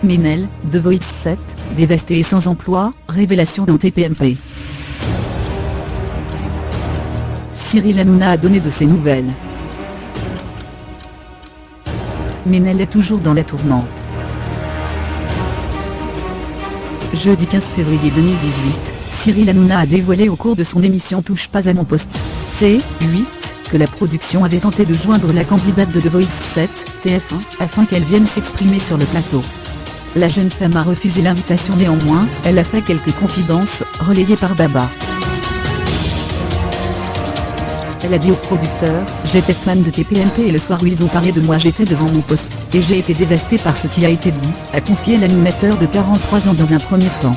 Ménel, The Voice 7, dévasté et sans emploi, révélation dans TPMP. Cyril Hanouna a donné de ses nouvelles. Ménel est toujours dans la tourmente. Jeudi 15 février 2018, Cyril Hanouna a dévoilé au cours de son émission Touche pas à mon poste, C8, que la production avait tenté de joindre la candidate de The Voice 7, TF1, afin qu'elle vienne s'exprimer sur le plateau. La jeune femme a refusé l'invitation. Néanmoins, elle a fait quelques confidences, relayées par Baba. Elle a dit au producteur « J'étais fan de TPMP et le soir où ils ont parlé de moi j'étais devant mon poste, et j'ai été dévastée par ce qui a été dit », a confié l'animateur de 43 ans dans un premier temps.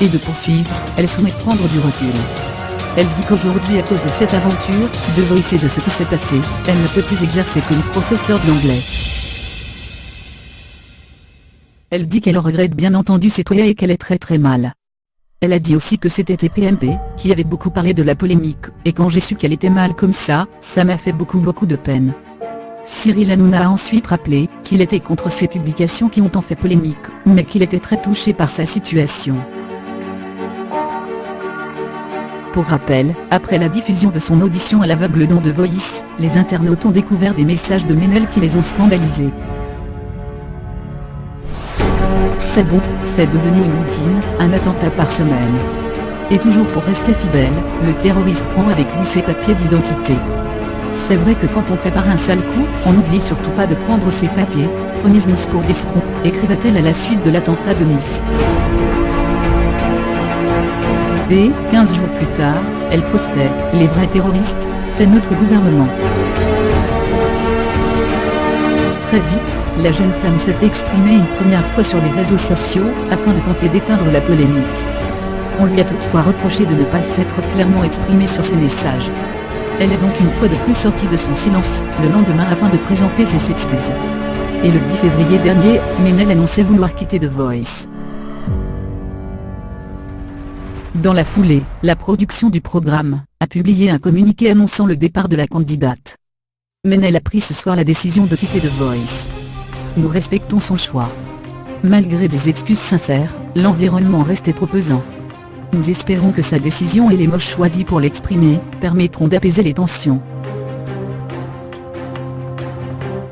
Et de poursuivre, elle souhaite prendre du recul. Elle dit qu'aujourd'hui à cause de cette aventure, The Voice et de ce qui s'est passé, elle ne peut plus exercer comme professeure d'anglais. Elle dit qu'elle regrette bien entendu ses toilettes et qu'elle est très mal. Elle a dit aussi que c'était TPMP, qui avait beaucoup parlé de la polémique, et quand j'ai su qu'elle était mal comme ça m'a fait beaucoup de peine. Cyril Hanouna a ensuite rappelé qu'il était contre ces publications qui ont en fait polémique, mais qu'il était très touché par sa situation. Pour rappel, après la diffusion de son audition à l'aveugle dans The Voice, les internautes ont découvert des messages de Ménel qui les ont scandalisés. C'est bon, c'est devenu une routine, un attentat par semaine. Et toujours pour rester fidèle, le terroriste prend avec lui ses papiers d'identité. C'est vrai que quand on prépare un sale coup, on n'oublie surtout pas de prendre ses papiers, prenez-nous pour des escrocs, écriva-t-elle à la suite de l'attentat de Nice. Et, 15 jours plus tard, elle postait « Les vrais terroristes, c'est notre gouvernement ». Très vite, la jeune femme s'est exprimée une première fois sur les réseaux sociaux, afin de tenter d'éteindre la polémique. On lui a toutefois reproché de ne pas s'être clairement exprimée sur ses messages. Elle est donc une fois de plus sortie de son silence, le lendemain afin de présenter ses excuses. Et le 8 février dernier, Ménel annonçait vouloir quitter The Voice. Dans la foulée, la production du programme a publié un communiqué annonçant le départ de la candidate. Ménel a pris ce soir la décision de quitter The Voice. Nous respectons son choix. Malgré des excuses sincères, l'environnement restait trop pesant. Nous espérons que sa décision et les mots choisis pour l'exprimer permettront d'apaiser les tensions.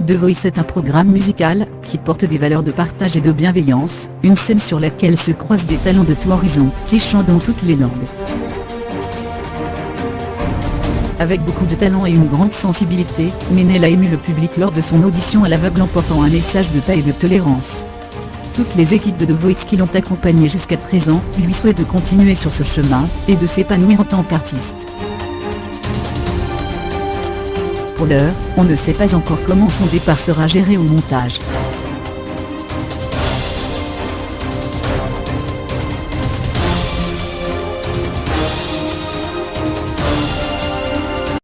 The Voice est un programme musical qui porte des valeurs de partage et de bienveillance, une scène sur laquelle se croisent des talents de tout horizon qui chantent dans toutes les langues. Avec beaucoup de talent et une grande sensibilité, Ménel a ému le public lors de son audition à l'aveugle en portant un message de paix et de tolérance. Toutes les équipes de The Voice qui l'ont accompagné jusqu'à présent lui souhaitent de continuer sur ce chemin et de s'épanouir en tant qu'artiste. Pour l'heure, on ne sait pas encore comment son départ sera géré au montage.